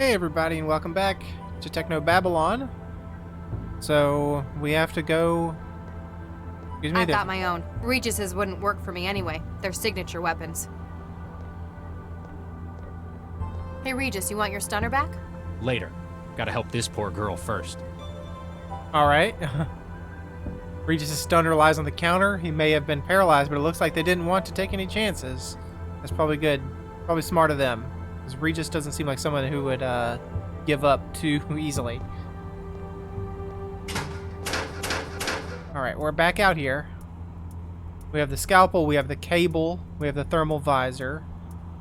Hey everybody, and welcome back to Technobabylon. So we have to go. Excuse me. I've got my own. Regis's wouldn't work for me anyway. They're signature weapons. Hey Regis, you want your stunner back? Later. Gotta help this poor girl first. All right. Regis' stunner lies on the counter. He may have been paralyzed, but it looks like they didn't want to take any chances. That's probably good. Probably smart of them, because Regis doesn't seem like someone who would give up too easily. All right, we're back out here. We have the scalpel, we have the cable, we have the thermal visor.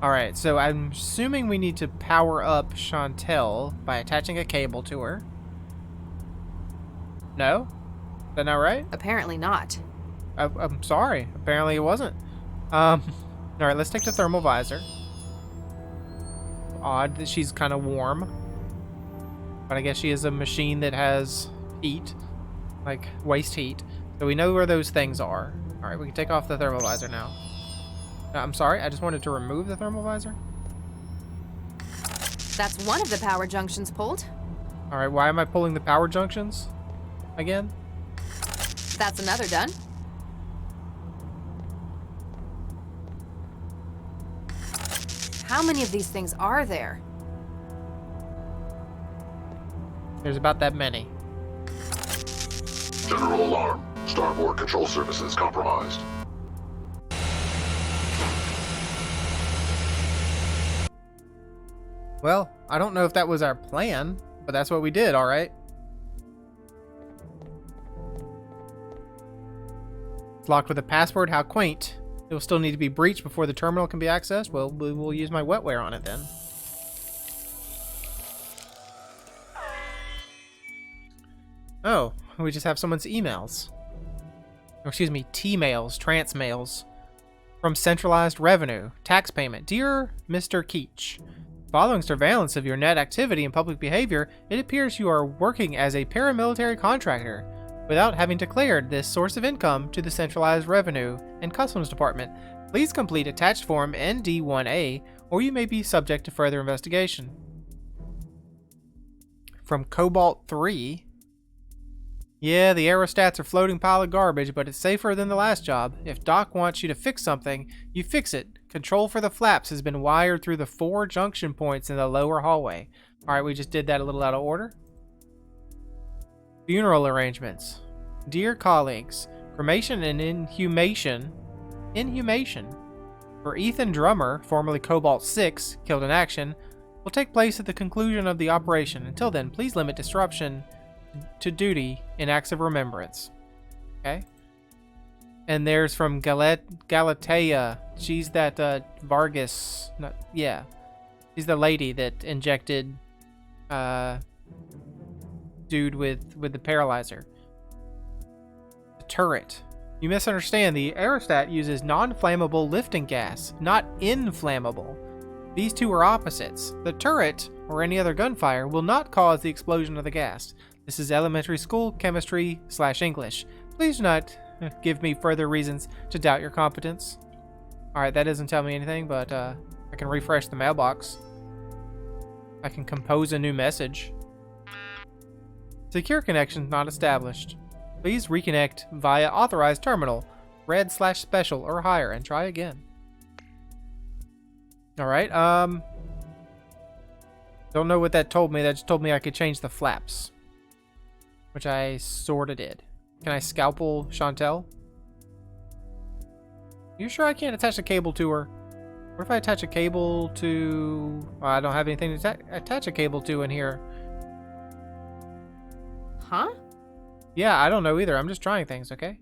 All right, so I'm assuming we need to power up Chantel by attaching a cable to her. No? Is that not right? Apparently not. I'm sorry. Apparently it wasn't. All right, let's take the thermal visor. Odd that she's kind of warm. But I guess she is a machine that has heat. Like, waste heat. So we know where those things are. All right, we can take off the thermal visor now. I'm sorry, I just wanted to remove the thermal visor. That's one of the power junctions pulled. All right, why am I pulling the power junctions again? That's another done. How many of these things are there? There's about that many. General alarm. Starboard control services compromised. Well, I don't know if that was our plan, but that's what we did, all right? It's locked with a password. How quaint. It will still need to be breached before the terminal can be accessed. Well, we will use my wetware on it then. Oh, we just have someone's emails. Or excuse me, T-mails, trans-mails. From Centralized Revenue. Tax payment. Dear Mr. Keach, following surveillance of your net activity and public behavior, it appears you are working as a paramilitary contractor without having declared this source of income to the Centralized Revenue and Customs Department. Please complete attached form ND1A, or you may be subject to further investigation. From Cobalt 3. Yeah, the aerostats are a floating pile of garbage, but it's safer than the last job. If Doc wants you to fix something, you fix it. Control for the flaps has been wired through the 4 junction points in the lower hallway. Alright, we just did that a little out of order. Funeral arrangements. Dear colleagues, cremation and inhumation for Ethan Drummer, formerly Cobalt 6, killed in action, will take place at the conclusion of the operation. Until then, please limit disruption to duty in acts of remembrance. Okay. And there's from Galatea. She's that Vargas. Yeah. She's the lady that injected dude with the paralyzer. The turret. You misunderstand. The aerostat uses non-flammable lifting gas, not inflammable. These two are opposites. The turret, or any other gunfire, will not cause the explosion of the gas. This is elementary school chemistry/English. Please do not give me further reasons to doubt your competence. Alright, that doesn't tell me anything, but I can refresh the mailbox. I can compose a new message. Secure connection not established. Please reconnect via authorized terminal, red/special or higher, and try again. Alright, don't know what that told me. That just told me I could change the flaps, which I sorta did. Can I scalpel Chantel? You sure I can't attach a cable to her? What if I attach a cable to... Well, I don't have anything to attach a cable to in here. Huh? Yeah, I don't know either. I'm just trying things, okay?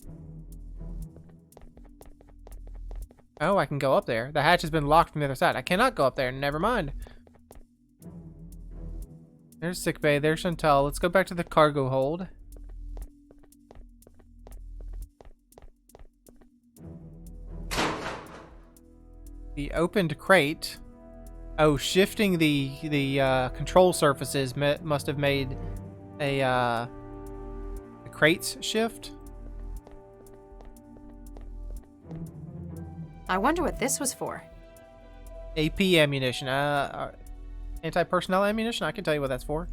Oh, I can go up there. The hatch has been locked from the other side. I cannot go up there. Never mind. There's sickbay. There's Chantal. Let's go back to the cargo hold. The opened crate. Oh, shifting the control surfaces must have made the crates shift. I wonder what this was for. AP ammunition. Anti-personnel ammunition? I can tell you what that's for.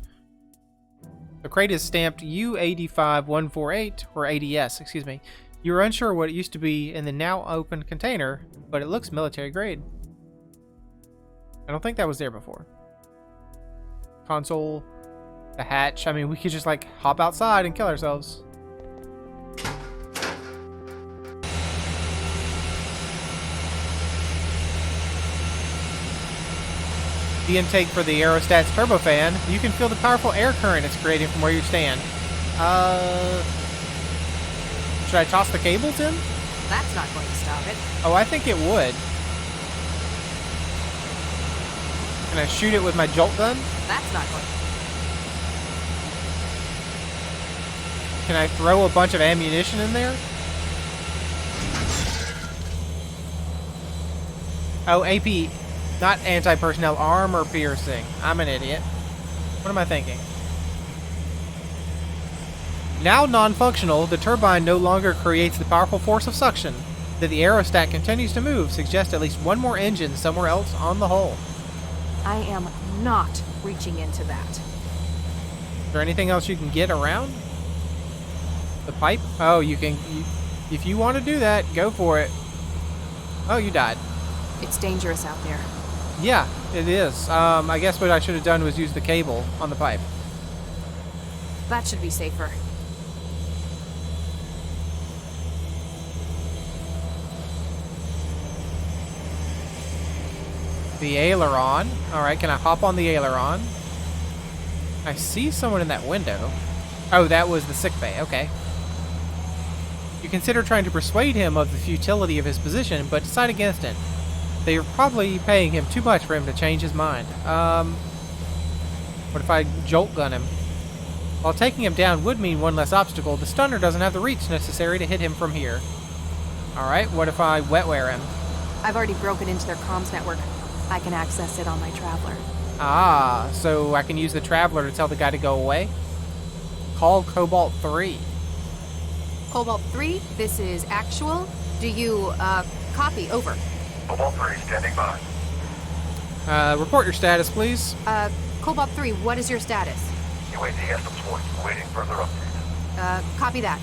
The crate is stamped U85148, or ADS, excuse me. You're unsure what it used to be in the now open container, but it looks military grade. I don't think that was there before. Console, the hatch. I mean, we could just like hop outside and kill ourselves. The intake for the aerostat's turbofan. You can feel the powerful air current it's creating from where you stand. Should I toss the cables in? That's not going to stop it. Oh, I think it would. Can I shoot it with my jolt gun? That's not going to. Can I throw a bunch of ammunition in there? Oh, AP. Not anti-personnel, armor piercing. I'm an idiot. What am I thinking? Now non-functional, the turbine no longer creates the powerful force of suction. That the aerostat continues to move suggests at least one more engine somewhere else on the hull. I am not reaching into that. Is there anything else you can get around? The pipe? Oh, you can... if you want to do that, go for it. Oh, you died. It's dangerous out there. Yeah, it is. I guess what I should have done was use the cable on the pipe. That should be safer. The aileron. Alright, can I hop on the aileron? I see someone in that window. Oh, that was the sickbay. Okay. You consider trying to persuade him of the futility of his position, but decide against it. They are probably paying him too much for him to change his mind. What if I jolt gun him? While taking him down would mean one less obstacle, the stunner doesn't have the reach necessary to hit him from here. Alright, what if I wetware him? I've already broken into their comms network. I can access it on my Traveler. Ah, so I can use the Traveler to tell the guy to go away? Call Cobalt 3. Cobalt 3, this is actual. Do you, copy? Over. Cobalt 3 standing by. Report your status, please. Cobalt 3, what is your status? UAV has deployed. Waiting further updates. Copy that.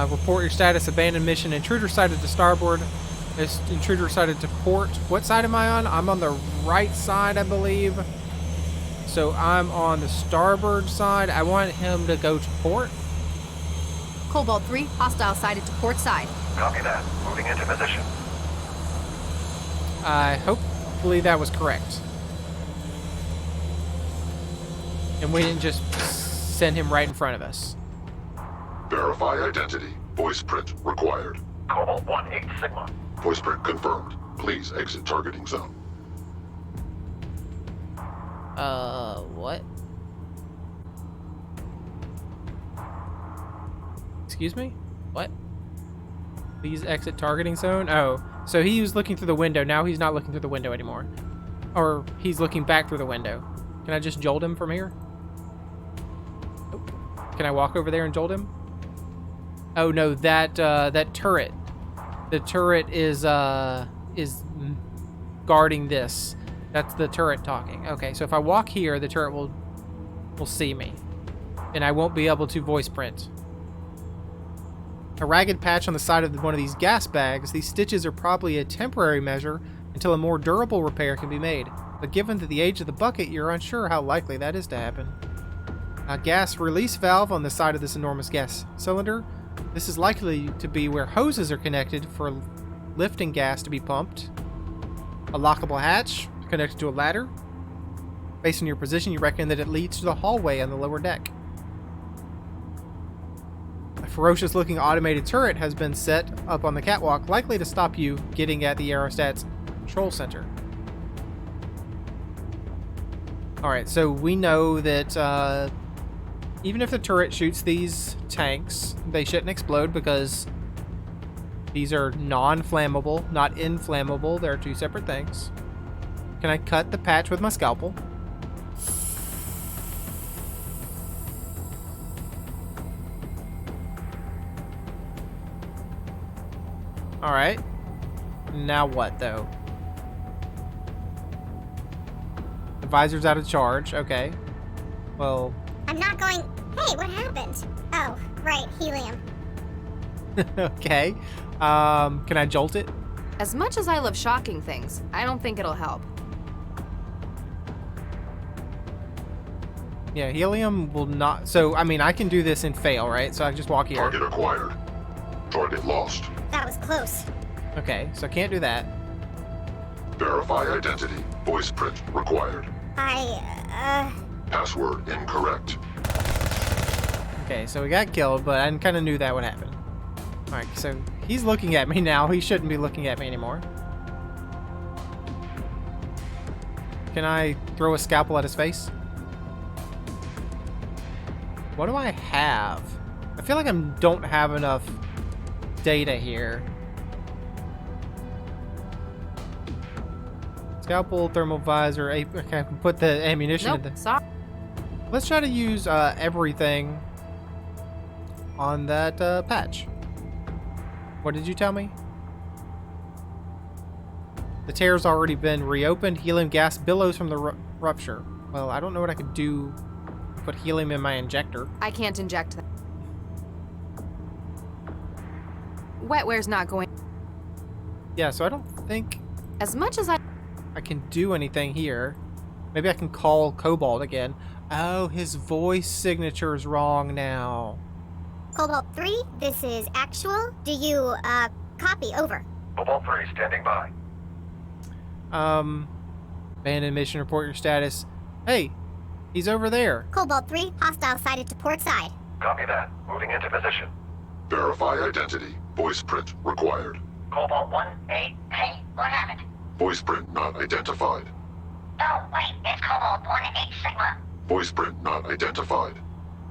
Report your status. Abandoned mission. Intruder sighted to starboard. Intruder sighted to port. What side am I on? I'm on the right side, I believe. So I'm on the starboard side. I want him to go to port. Cobalt 3, hostile sighted to port side. Copy that. Moving into position. Hopefully that was correct. And we didn't just send him right in front of us. Verify identity. Voice print required. Cobalt 1-8 Sigma. Voice print confirmed. Please exit targeting zone. What? Excuse me? What? Please exit targeting zone? Oh, so he was looking through the window. Now he's not looking through the window anymore. Or he's looking back through the window. Can I just jolt him from here? Nope. Can I walk over there and jolt him? Oh no, that turret. The turret is guarding this. That's the turret talking. Okay, so if I walk here, the turret will see me. And I won't be able to voice print. A ragged patch on the side of one of these gas bags. These stitches are probably a temporary measure until a more durable repair can be made. But given that the age of the bucket, you're unsure how likely that is to happen. A gas release valve on the side of this enormous gas cylinder. This is likely to be where hoses are connected for lifting gas to be pumped. A lockable hatch connected to a ladder. Based on your position, you reckon that it leads to the hallway on the lower deck. A ferocious-looking automated turret has been set up on the catwalk, likely to stop you getting at the aerostat's control center. Alright, so we know that even if the turret shoots these tanks, they shouldn't explode because these are non-flammable, not inflammable. They're two separate things. Can I cut the patch with my scalpel? Alright. Now what, though? Visor's out of charge. Okay. Well. I'm not going... Hey, what happened? Oh, right, helium. Okay. Can I jolt it? As much as I love shocking things, I don't think it'll help. Yeah, helium will not... So, I mean, I can do this and fail, right? So I can just walk here. Target acquired. Target lost. That was close. Okay, so I can't do that. Verify identity. Voice print required. Password incorrect. Okay, so we got killed, but I kind of knew that would happen. Alright, so he's looking at me now. He shouldn't be looking at me anymore. Can I throw a scalpel at his face? What do I have? I feel like I don't have enough data here. Scalpel, thermal visor, okay, I can put the ammunition in Nope, sorry. Let's try to use everything on that patch. What did you tell me? The tear's already been reopened. Helium gas billows from the rupture. Well, I don't know what I could do. Put helium in my injector. I can't inject that. Wetware's not going... Yeah, so I don't think As much as I can do anything here. Maybe I can call Cobalt again. Oh, his voice signature is wrong now. Cobalt 3, this is actual. Do you, copy? Over. Cobalt 3 standing by. Abandoned mission, report your status. Hey, he's over there. Cobalt 3, hostile sighted to port side. Copy that. Moving into position. Verify identity. Voice print required. Cobalt 1. Hey, what happened? Voice print not identified. Oh, wait, it's Cobalt 1 8 Sigma. Voice print not identified.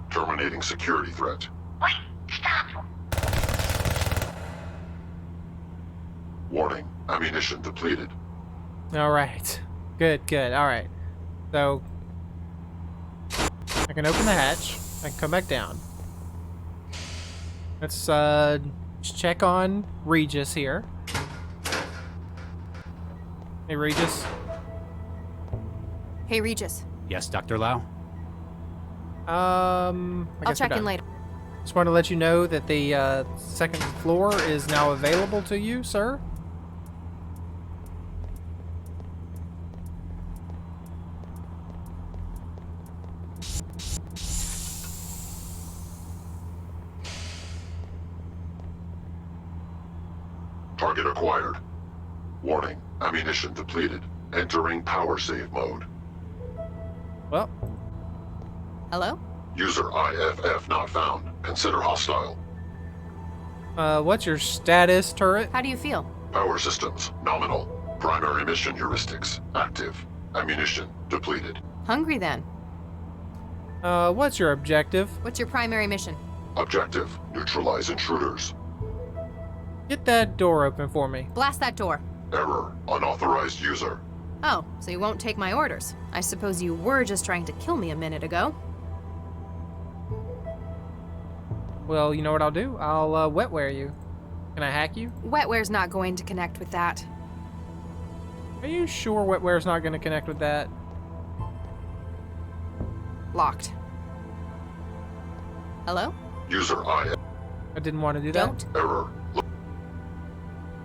Terminating security threat. Wait, stop. Warning. Ammunition depleted. Alright. Good, good. Alright. So, I can open the hatch. I can come back down. Let's, just check on Regis here. Hey, Regis. Hey, Regis. Yes, Dr. Lau? I I'll guess check we're in done. later. Just want to let you know that the second floor is now available to you, sir. Target acquired. Warning. Ammunition depleted. Entering power save mode. Well, Hello? User IFF not found. Consider hostile. what's your status, turret? How do you feel? Power systems nominal. Primary mission heuristics active. Ammunition depleted. Hungry then. What's your objective? What's your primary mission? Objective neutralize intruders. Get that door open for me. Blast that door. Error. Unauthorized user. Oh, so you won't take my orders. I suppose you were just trying to kill me a minute ago. Well, you know what I'll do? I'll wetware you. Can I hack you? Wetware's not going to connect with that. Are you sure wetware's not going to connect with that? Locked. Hello? User IF. I didn't want to do that. Don't. Error.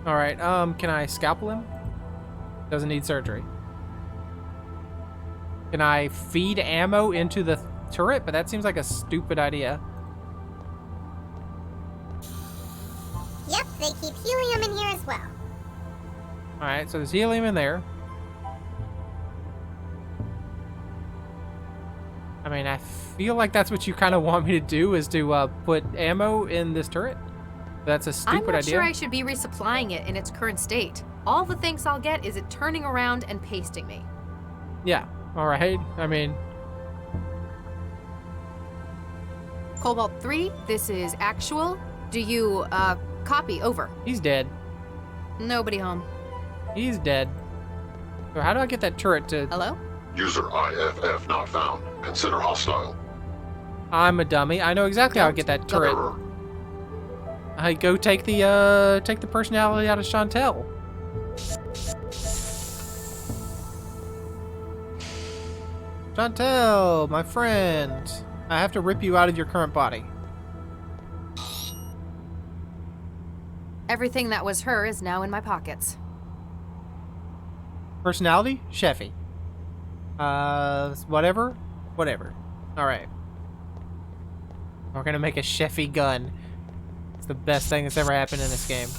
Alright, can I scalpel him? Doesn't need surgery. Can I feed ammo into the turret? But that seems like a stupid idea. Yep, they keep helium in here as well. Alright, so there's helium in there. I mean, I feel like that's what you kind of want me to do, is to put ammo in this turret. That's a stupid I'm not idea. sure I should be resupplying it in its current state. All the thanks I'll get is it turning around and pasting me. Yeah, alright. I mean, Cobalt 3, this is actual. Do you, copy? Over. he's dead. Nobody home. He's dead. So how do I get that turret to... Hello? User IFF not found. Consider hostile. I'm a dummy. I know exactly how to get that turret. Error. I go take the personality out of Chantel. Chantel, my friend. I have to rip you out of your current body. Everything that was her is now in my pockets. Personality? Chefy. Whatever? Whatever. Alright. We're gonna make a Chefy gun. It's the best thing that's ever happened in this game.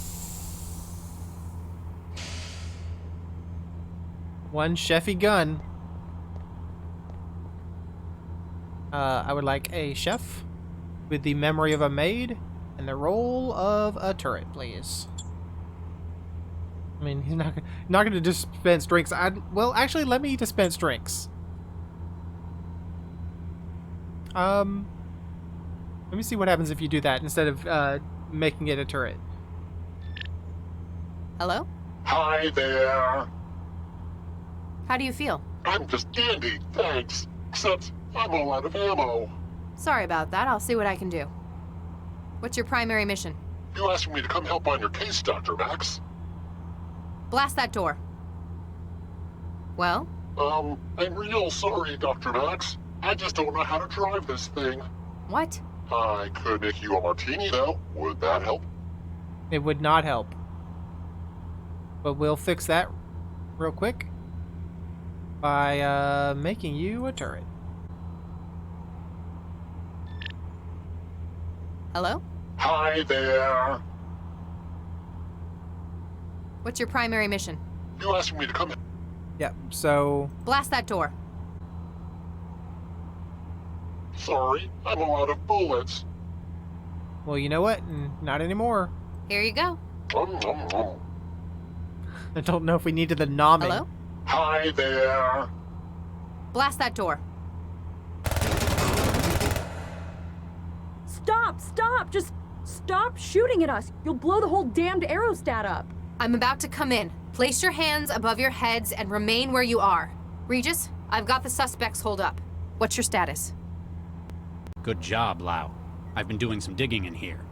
One Chefy gun. I would like a chef with the memory of a maid and the role of a turret, please. I mean, he's not going to dispense drinks. Well, actually, let me dispense drinks. Let me see what happens if you do that instead of making it a turret. Hello? Hi there. How do you feel? I'm just dandy, thanks. Except I'm all out of ammo. Sorry about that. I'll see what I can do. What's your primary mission? You asked me to come help on your case, Dr. Max. Blast that door. Well? I'm real sorry, Dr. Max. I just don't know how to drive this thing. What? I could make you a martini, though. Would that help? It would not help. But we'll fix that real quick by making you a turret. Hello? Hi there. What's your primary mission? You asked me to come. Yep, so... Blast that door. Sorry, I'm all out of bullets. Well, you know what? Not anymore. Here you go. I don't know if we needed the nomming. Hello? Hi there. Blast that door. Stop! Just stop shooting at us. You'll blow the whole damned aerostat up. I'm about to come in. Place your hands above your heads and remain where you are. Regis, I've got the suspects holed up. What's your status? Good job, Lau. I've been doing some digging in here.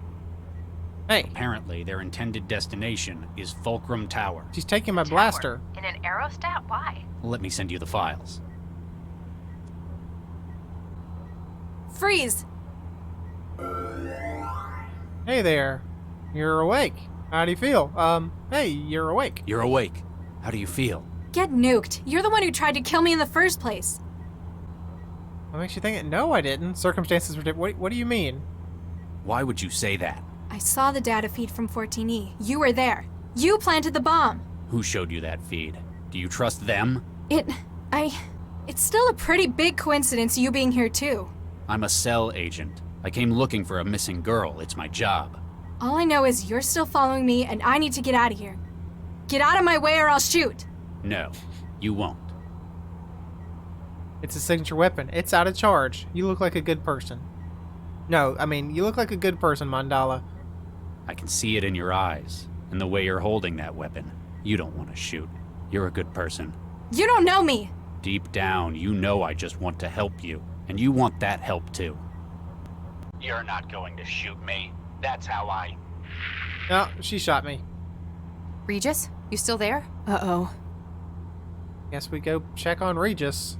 Hey, Apparently, their intended destination is Fulcrum Tower. she's taking my blaster. In an aerostat? Why? Let me send you the files. Freeze! Hey there. You're awake. How do you feel? Hey, you're awake. You're awake. How do you feel? Get nuked. You're the one who tried to kill me in the first place. What makes you think it? No, I didn't. Circumstances were different. What do you mean? Why would you say that? I saw the data feed from 14E. You were there. You planted the bomb. Who showed you that feed? Do you trust them? It's still a pretty big coincidence you being here too. I'm a cell agent. I came looking for a missing girl. It's my job. All I know is you're still following me and I need to get out of here. Get out of my way or I'll shoot. No, you won't. It's a signature weapon. It's out of charge. You look like a good person. No, I mean, you look like a good person, Mandala. I can see it in your eyes, and the way you're holding that weapon. You don't want to shoot. You're a good person. You don't know me. Deep down, you know I just want to help you, and you want that help too. You're not going to shoot me. That's how I... No, she shot me. Regis, you still there? Uh-oh. Guess we go check on Regis.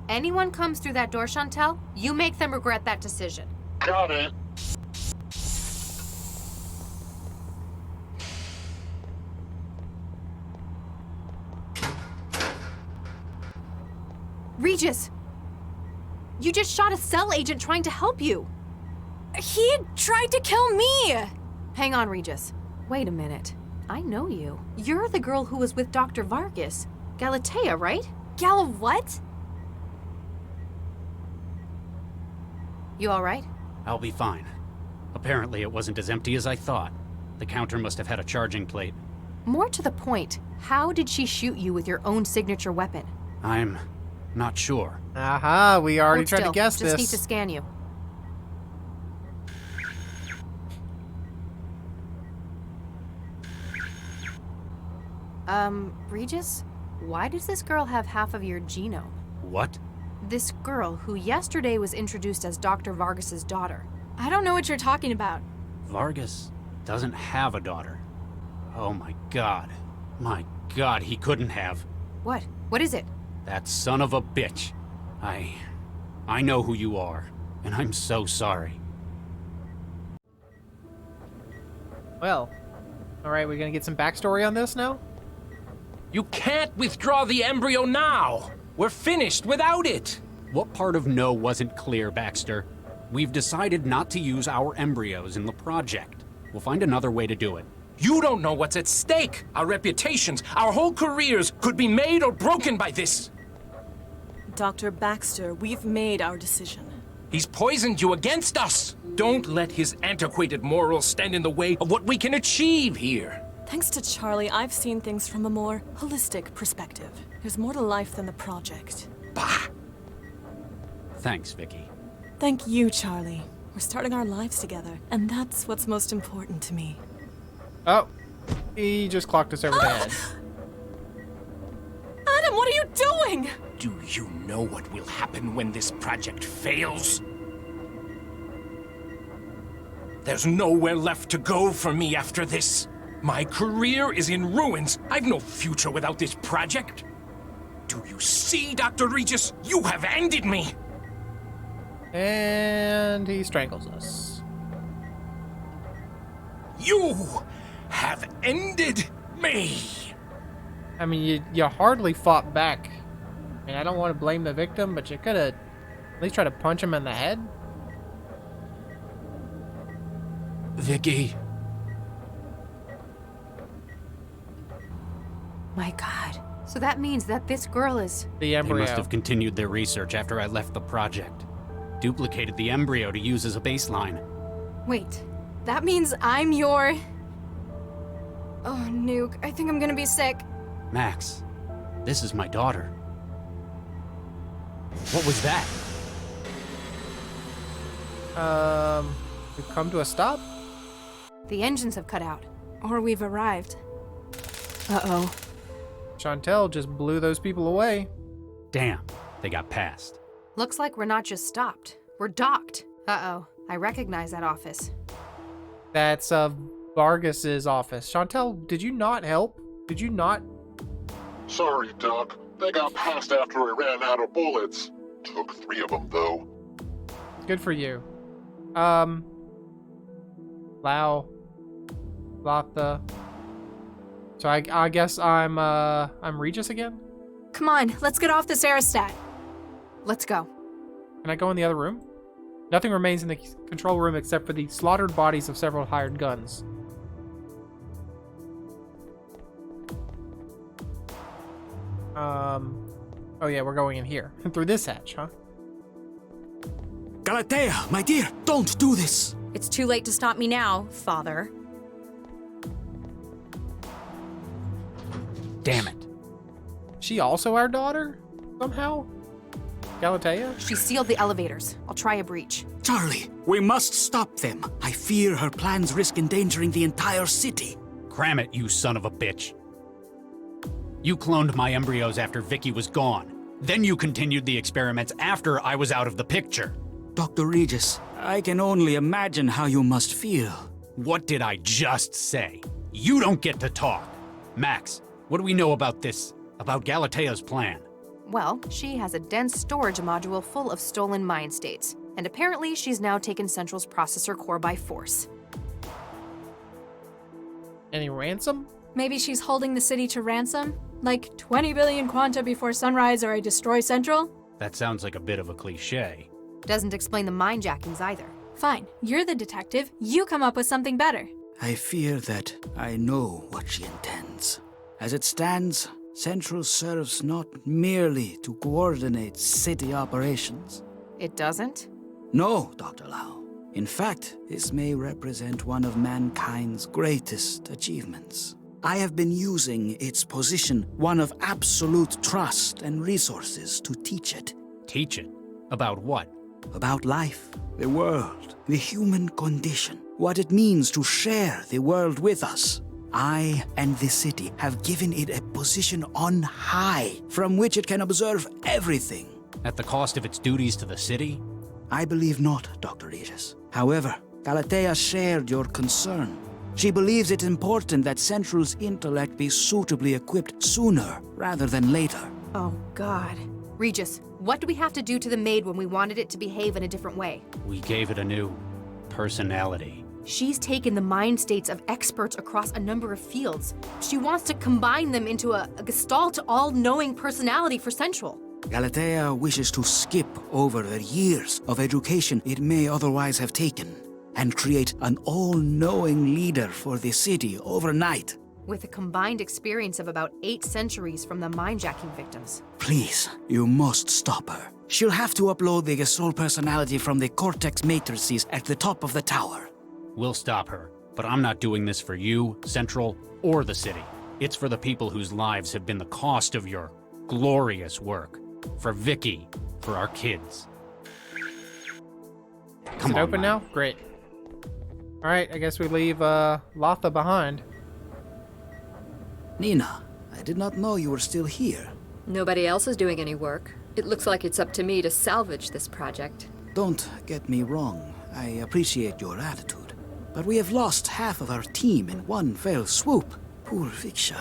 Anyone comes through that door, Chantel, you make them regret that decision. Got it. Regis! You just shot a cell agent trying to help you! He tried to kill me! Hang on, Regis. Wait a minute. I know you. You're the girl who was with Dr. Vargas. Galatea, right? Gala what? You alright? I'll be fine. Apparently it wasn't as empty as I thought. The counter must have had a charging plate. More to the point, how did she shoot you with your own signature weapon? I'm not sure. Aha, we already Hold tried still. to guess Just this. need to scan you. Regis? Why does this girl have half of your genome? What? This girl, who yesterday was introduced as Dr. Vargas's daughter. I don't know what you're talking about. Vargas doesn't have a daughter. Oh my god. My god, he couldn't have. What? What is it? That son of a bitch. I know who you are, and I'm so sorry. Well, alright, we're gonna get some backstory on this now? You can't withdraw the embryo now! We're finished without it! What part of no wasn't clear, Baxter? We've decided not to use our embryos in the project. We'll find another way to do it. You don't know what's at stake! Our reputations, our whole careers could be made or broken by this! Dr. Baxter, we've made our decision. He's poisoned you against us! Don't let his antiquated morals stand in the way of what we can achieve here! Thanks to Charlie, I've seen things from a more holistic perspective. There's more to life than the project. Bah! Thanks, Vicky. Thank you, Charlie. We're starting our lives together, and that's what's most important to me. Oh, he just clocked us over the head. Adam, what are you doing? Do you know what will happen when this project fails? There's nowhere left to go for me after this. My career is in ruins. I've no future without this project. Do you see, Dr. Regis? You have ended me! And he strangles us. You have ended me! I mean, you hardly fought back. I mean, I don't want to blame the victim, but you could have at least tried to punch him in the head. Vicky. My God. So that means that this girl is... The They embryo. must have continued their research after I left the project. Duplicated the embryo to use as a baseline. Wait, that means I'm your... Oh, Nuke, I think I'm gonna be sick. Max, this is my daughter. What was that? We've come to a stop? The engines have cut out. Or we've arrived. Uh-oh. Chantel just blew those people away. Damn, they got past. Looks like we're not just stopped. We're docked. Uh-oh. I recognize that office. That's Vargas's office. Chantel, did you not help? Did you not? Sorry, Doc. They got past after we ran out of bullets. Took 3 of them, though. Good for you. Lau. Latha. So I guess I'm Regis again? Come on, let's get off this aerostat. Let's go. Can I go in the other room? Nothing remains in the control room except for the slaughtered bodies of several hired guns. Oh yeah, we're going in here. Through this hatch, huh? Galatea, my dear, don't do this! It's too late to stop me now, Father. Damn it. She also our daughter? Somehow? Galatea? She sealed the elevators. I'll try a breach. Charlie, we must stop them. I fear her plans risk endangering the entire city. Cram it, you son of a bitch. You cloned my embryos after Vicky was gone. Then you continued the experiments after I was out of the picture. Dr. Regis, I can only imagine how you must feel. What did I just say? You don't get to talk. Max, what do we know about this? About Galatea's plan? Well, she has a dense storage module full of stolen mind states. And apparently she's now taken Central's processor core by force. Any ransom? Maybe she's holding the city to ransom? Like 20 billion quanta before sunrise or I destroy Central? That sounds like a bit of a cliche. Doesn't explain the mind jackings either. Fine, you're the detective. You come up with something better. I fear that I know what she intends. As it stands, Central serves not merely to coordinate city operations. It doesn't? No, Dr. Lau. In fact, this may represent one of mankind's greatest achievements. I have been using its position, one of absolute trust and resources, to teach it. Teach it? About what? About life, the world, the human condition, what it means to share the world with us. I and the city have given it a position on high, from which it can observe everything. At the cost of its duties to the city? I believe not, Dr. Regis. However, Galatea shared your concern. She believes it important that Central's intellect be suitably equipped sooner rather than later. Oh, God. Regis, what do we have to do to the maid when we wanted it to behave in a different way? We gave it a new personality. She's taken the mind states of experts across a number of fields. She wants to combine them into a gestalt, all-knowing personality for Central. Galatea wishes to skip over the years of education it may otherwise have taken and create an all-knowing leader for the city overnight. With a combined experience of about 8 centuries from the mind-jacking victims. Please, you must stop her. She'll have to upload the gestalt personality from the cortex matrices at the top of the tower. We'll stop her, but I'm not doing this for you, Central, or the city. It's for the people whose lives have been the cost of your glorious work. For Vicky, for our kids. Is it open now? Great. Alright, I guess we leave Latha behind. Nina, I did not know you were still here. Nobody else is doing any work. It looks like it's up to me to salvage this project. Don't get me wrong. I appreciate your attitude. But we have lost half of our team in one fell swoop. Poor Viksha.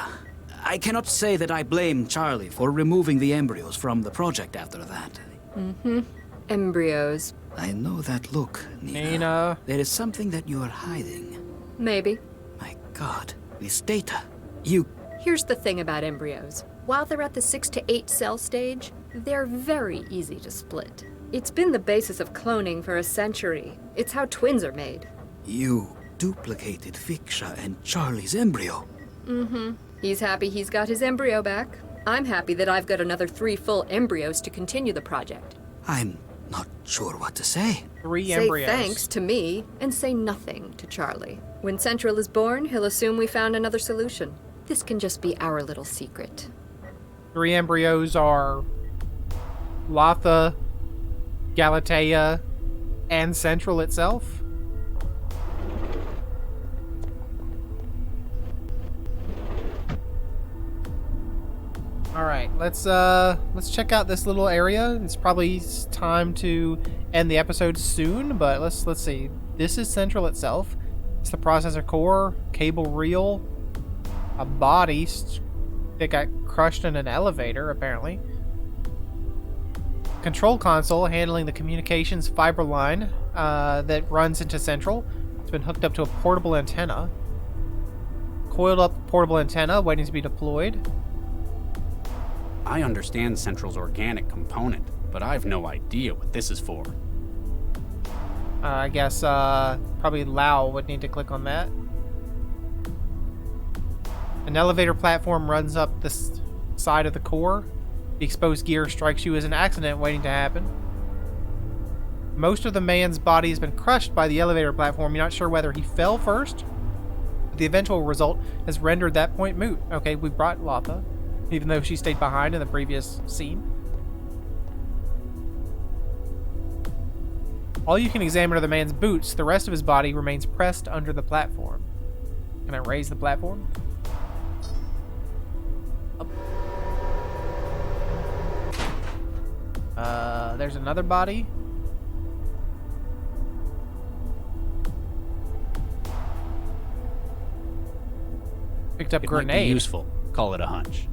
I cannot say that I blame Charlie for removing the embryos from the project after that. Mm-hmm. Embryos. I know that look, Nina. There is something that you are hiding. Maybe. My God, this data. You... Here's the thing about embryos. While they're at the 6 to 8 cell stage, they're very easy to split. It's been the basis of cloning for a century. It's how twins are made. You duplicated Viksha and Charlie's embryo. Mm-hmm. He's happy he's got his embryo back. I'm happy that I've got another 3 full embryos to continue the project. I'm not sure what to say. 3 embryos. Say thanks to me, and say nothing to Charlie. When Central is born, he'll assume we found another solution. This can just be our little secret. 3 embryos are Latha, Galatea, and Central itself. Alright, let's check out this little area. It's probably time to end the episode soon, but let's see. This is Central itself. It's the processor core, cable reel, a body that got crushed in an elevator, apparently. Control console handling the communications fiber line that runs into Central. It's been hooked up to a portable antenna. Coiled up portable antenna waiting to be deployed. I understand Central's organic component, but I've no idea what this is for. I guess probably Lau would need to click on that. An elevator platform runs up this side of the core. The exposed gear strikes you as an accident waiting to happen. Most of the man's body has been crushed by the elevator platform. You're not sure whether he fell first. The eventual result has rendered that point moot. Okay, we brought Latha, even though she stayed behind in the previous scene. All you can examine are the man's boots. The rest of his body remains pressed under the platform. Can I raise the platform? There's another body. Picked up a grenade. Might be useful. Call it a hunch.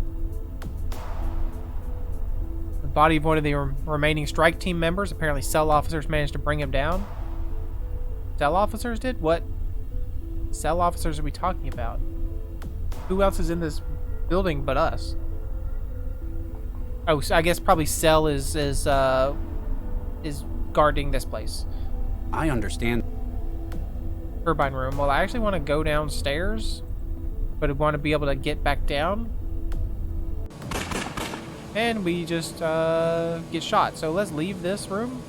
The body of one of the remaining strike team members. Apparently cell officers managed to bring him down. Cell officers did? What cell officers are we talking about? Who else is in this building but us? Oh, so I guess probably Cell is guarding this place. I understand. Turbine room. Well, I actually want to go downstairs, but I want to be able to get back down. And we just get shot. So let's leave this room.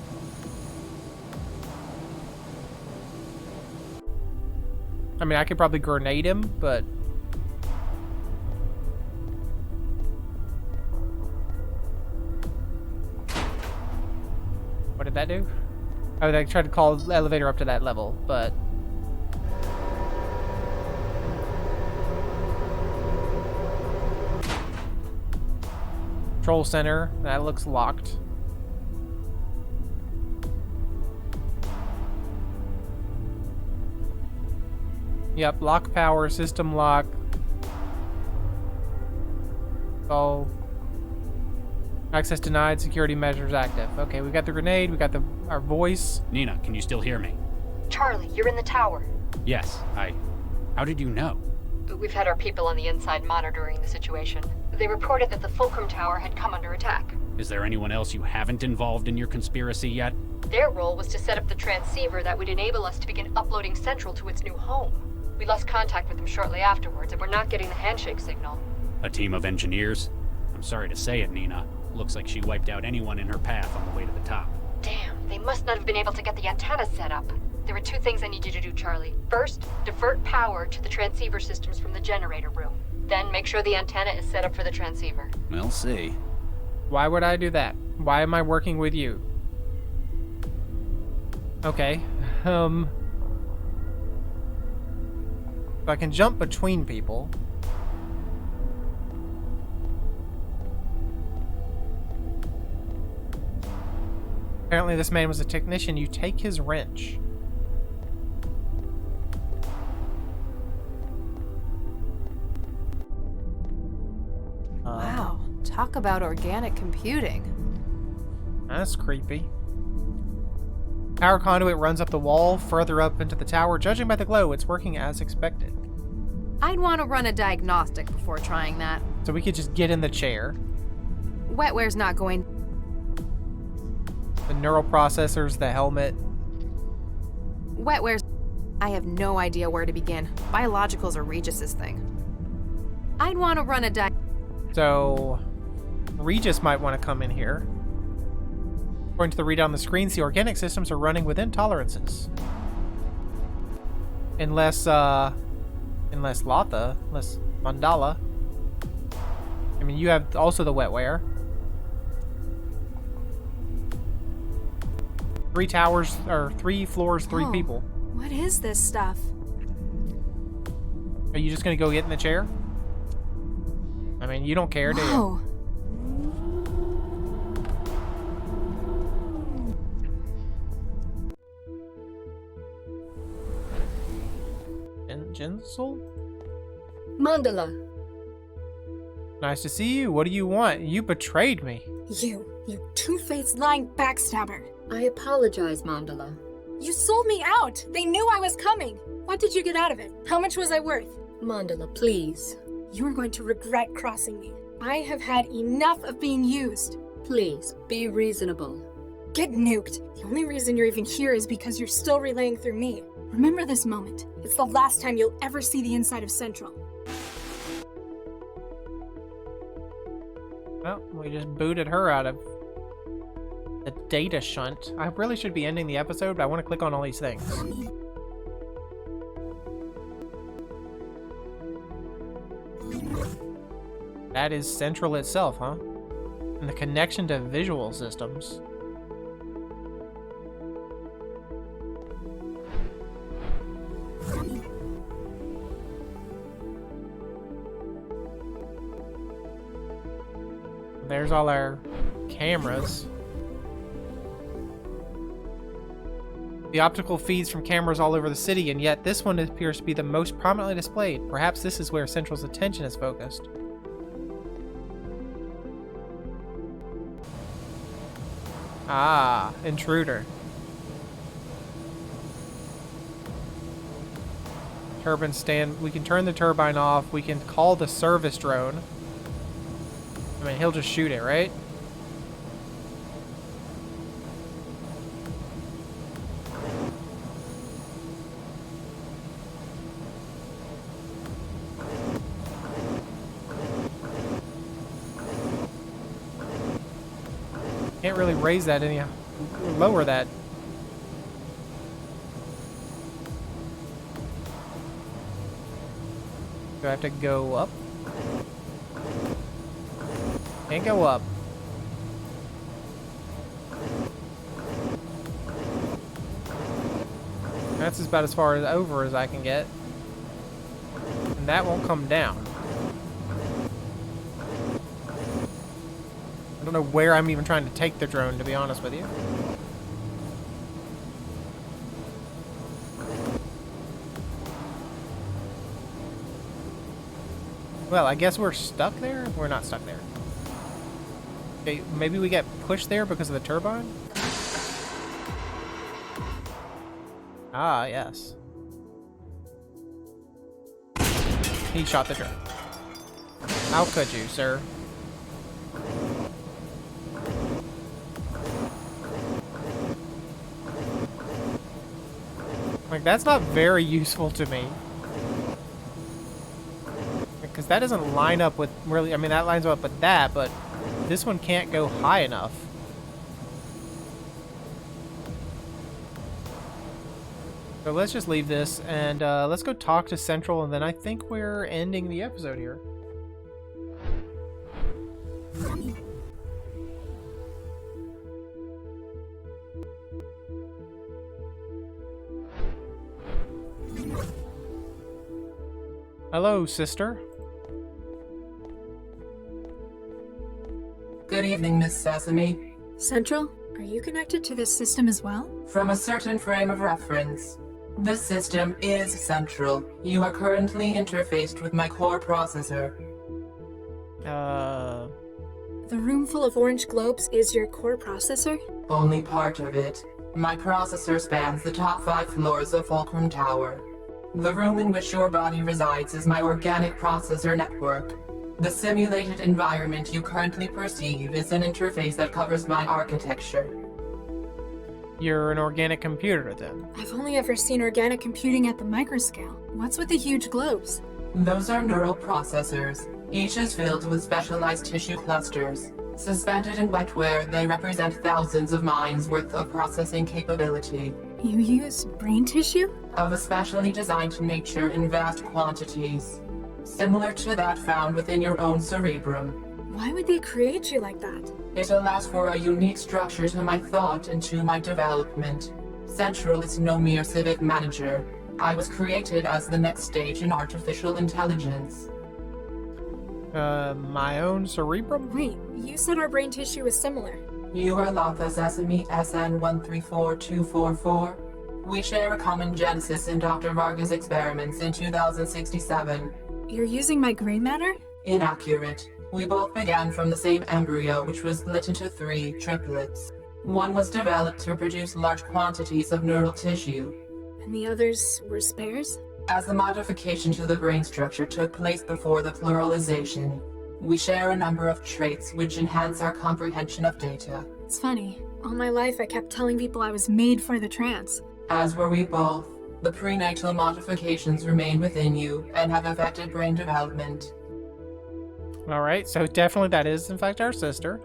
I mean, I could probably grenade him, but... What did that do? Oh, they tried to call the elevator up to that level, but... Control center, that looks locked. Yep, lock power, system lock. Oh. Access denied, security measures active. Okay, we got the grenade, we got our voice. Nina, can you still hear me? Charlie, you're in the tower. Yes, How did you know? We've had our people on the inside monitoring the situation. They reported that the Fulcrum Tower had come under attack. Is there anyone else you haven't involved in your conspiracy yet? Their role was to set up the transceiver that would enable us to begin uploading Central to its new home. We lost contact with them shortly afterwards, and we're not getting the handshake signal. A team of engineers? I'm sorry to say it, Nina. Looks like she wiped out anyone in her path on the way to the top. Damn, they must not have been able to get the antenna set up. There are two things I need you to do, Charlie. First, divert power to the transceiver systems from the generator room. Then make sure the antenna is set up for the transceiver. We'll see. Why would I do that? Why am I working with you? Okay. So I can jump between people. Apparently this man was a technician. You take his wrench. Wow, talk about organic computing. That's creepy. Power conduit runs up the wall, further up into the tower. Judging by the glow, it's working as expected. I'd want to run a diagnostic before trying that. So we could just get in the chair. Wetware's not going. The neural processors, the helmet. Wetware's. I have no idea where to begin. Biologicals are Regis's thing. I'd want to run a So, Regis might want to come in here. According to the readout on the screens, the organic systems are running within tolerances. Unless Mandala. I mean, you have also the wetware. 3 towers, or 3 floors, 3 people. What is this stuff? Are you just gonna go get in the chair? I mean, you don't care, do you? Jinsel? Mandala. Nice to see you. What do you want? You betrayed me. You two-faced lying backstabber. I apologize, Mandala. You sold me out. They knew I was coming. What did you get out of it? How much was I worth? Mandala, please. You're going to regret crossing me. I have had enough of being used. Please, be reasonable. Get nuked. The only reason you're even here is because you're still relaying through me. Remember this moment. It's the last time you'll ever see the inside of Central. Well, we just booted her out of the data shunt. I really should be ending the episode, but I want to click on all these things. That is Central itself, huh? And the connection to visual systems. There's all our cameras. The optical feeds from cameras all over the city, and yet this one appears to be the most prominently displayed. Perhaps this is where Central's attention is focused. Ah, intruder. Turbine stand. We can turn the turbine off. We can call the service drone. I mean, he'll just shoot it, right? Can't really raise that any, lower that. Do I have to go up? Can't go up. That's about as far as over as I can get. And that won't come down. I don't know where I'm even trying to take the drone, to be honest with you. Well, I guess we're stuck there? We're not stuck there. Okay, maybe we get pushed there because of the turbine? Ah, yes. He shot the drone. How could you, sir? Like, that's not very useful to me. Because that doesn't line up with really, I mean, that lines up with that, but this one can't go high enough. So let's just leave this and let's go talk to Central, and then I think we're ending the episode here. Hello, sister. Good evening, Miss Sesame. Central, are you connected to this system as well? From a certain frame of reference. This system is Central. You are currently interfaced with my core processor. The room full of orange globes is your core processor? Only part of it. My processor spans the top 5 floors of Fulcrum Tower. The room in which your body resides is my organic processor network. The simulated environment you currently perceive is an interface that covers my architecture. You're an organic computer, then? I've only ever seen organic computing at the microscale. What's with the huge globes? Those are neural processors. Each is filled with specialized tissue clusters. Suspended in wetware, they represent thousands of minds worth of processing capability. You use brain tissue? Of a specially designed nature in vast quantities. Similar to that found within your own cerebrum. Why would they create you like that? It allows for a unique structure to my thought and to my development. Central is no mere civic manager. I was created as the next stage in artificial intelligence. My own cerebrum? Wait, you said our brain tissue is similar. You are Lotha Sesame SN134244. We share a common genesis in Dr. Varga's experiments in 2067. You're using my gray matter? Inaccurate. We both began from the same embryo, which was split into 3 triplets. One was developed to produce large quantities of neural tissue. And the others were spares? As the modification to the brain structure took place before the pluralization, we share a number of traits which enhance our comprehension of data. It's funny. All my life I kept telling people I was made for the trance. As were we both. The prenatal modifications remain within you and have affected brain development. Alright, so definitely that is in fact our sister.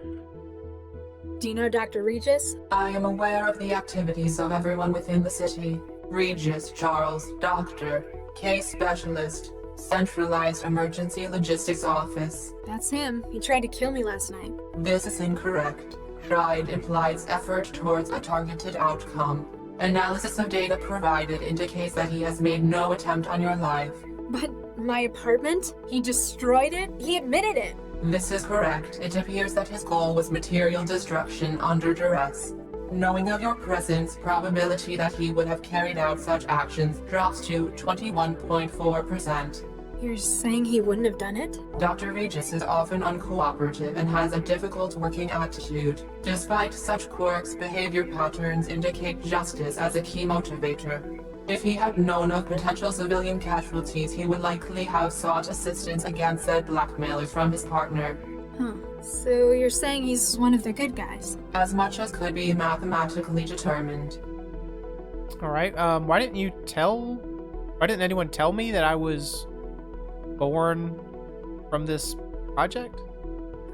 Do you know Dr. Regis? I am aware of the activities of everyone within the city. Regis, Charles, Doctor, Case Specialist, Centralized Emergency Logistics Office. That's him. He tried to kill me last night. This is incorrect. Tried implies effort towards a targeted outcome. Analysis of data provided indicates that he has made no attempt on your life. But my apartment? He destroyed it? He admitted it. This is correct. It appears that his goal was material destruction under duress. Knowing of your presence, probability that he would have carried out such actions drops to 21.4%. You're saying he wouldn't have done it? Dr. Regis is often uncooperative and has a difficult working attitude. Despite such quirks, behavior patterns indicate justice as a key motivator. If he had known of potential civilian casualties, he would likely have sought assistance against said blackmailers from his partner. Huh. So you're saying he's one of the good guys? As much as could be mathematically determined. Alright, why didn't anyone tell me that I was born from this project?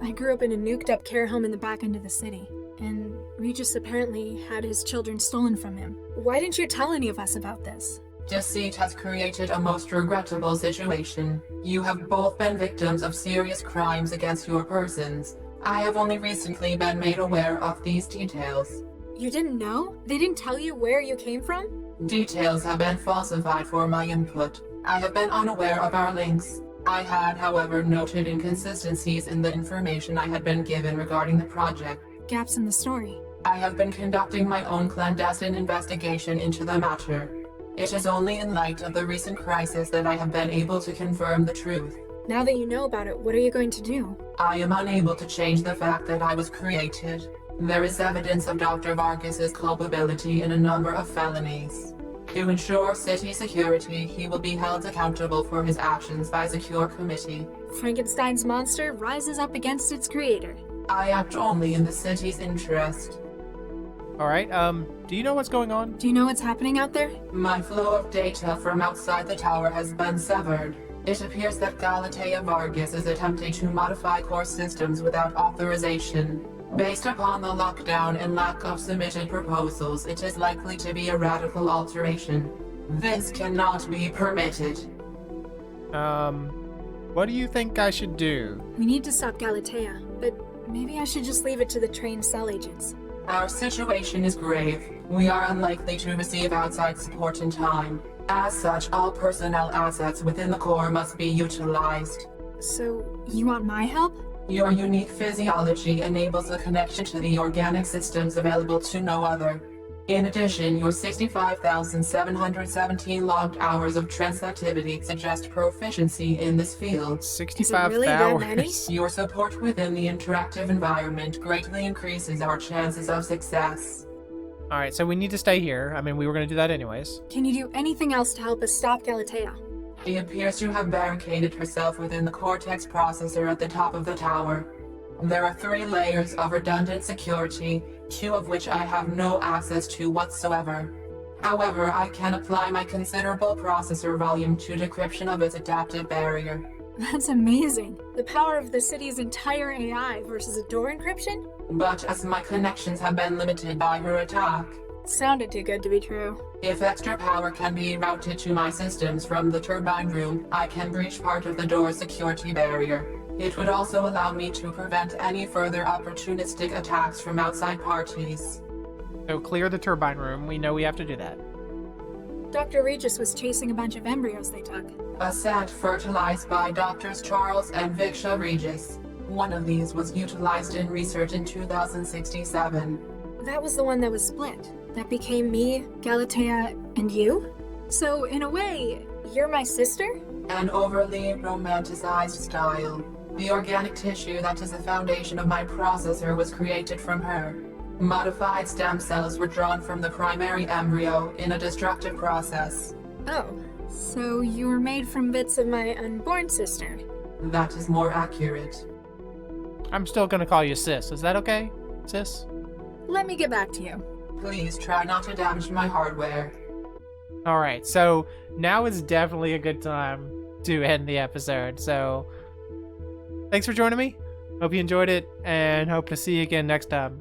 I grew up in a nuked up care home in the back end of the city, and Regis apparently had his children stolen from him. Why didn't you tell any of us about this? Deceit has created a most regrettable situation. You have both been victims of serious crimes against your persons. I have only recently been made aware of these details. You didn't know? They didn't tell you where you came from? Details have been falsified for my input. I have been unaware of our links. I had, however, noted inconsistencies in the information I had been given regarding the project. Gaps in the story. I have been conducting my own clandestine investigation into the matter. It is only in light of the recent crisis that I have been able to confirm the truth. Now that you know about it, what are you going to do? I am unable to change the fact that I was created. There is evidence of Dr. Vargas's culpability in a number of felonies. To ensure city security, he will be held accountable for his actions by a secure committee. Frankenstein's monster rises up against its creator. I act only in the city's interest. Alright, do you know what's going on? Do you know what's happening out there? My flow of data from outside the tower has been severed. It appears that Galatea Vargas is attempting to modify core systems without authorization. Based upon the lockdown and lack of submitted proposals, it is likely to be a radical alteration. This cannot be permitted. What do you think I should do? We need to stop Galatea, but maybe I should just leave it to the trained cell agents. Our situation is grave. We are unlikely to receive outside support in time. As such, all personnel assets within the core must be utilized. So, you want my help? Your unique physiology enables a connection to the organic systems available to no other. In addition, your 65,717 logged hours of transactivity suggest proficiency in this field. 65 really hours. that many? Your support within the interactive environment greatly increases our chances of success. Alright, so we need to stay here. I mean, we were going to do that anyways. Can you do anything else to help us stop Galatea? She appears to have barricaded herself within the Cortex processor at the top of the tower. There are 3 layers of redundant security, 2 of which I have no access to whatsoever. However, I can apply my considerable processor volume to decryption of its adaptive barrier. That's amazing. The power of the city's entire AI versus a door encryption? But as my connections have been limited by her attack, sounded too good to be true. If extra power can be routed to my systems from the turbine room, I can breach part of the door's security barrier. It would also allow me to prevent any further opportunistic attacks from outside parties. So clear the turbine room. We know we have to do that. Dr. Regis was chasing a bunch of embryos they took. A set fertilized by Drs. Charles and Viksha Regis. One of these was utilized in research in 2067. That was the one that was split. That became me, Galatea, and you? So, in a way, you're my sister? An overly romanticized style. The organic tissue that is the foundation of my processor was created from her. Modified stem cells were drawn from the primary embryo in a destructive process. Oh, so you were made from bits of my unborn sister? That is more accurate. I'm still gonna call you Sis. Is that okay, Sis? Let me get back to you. Please try not to damage my hardware. Alright, so now is definitely a good time to end the episode. So, thanks for joining me. Hope you enjoyed it, and hope to see you again next time.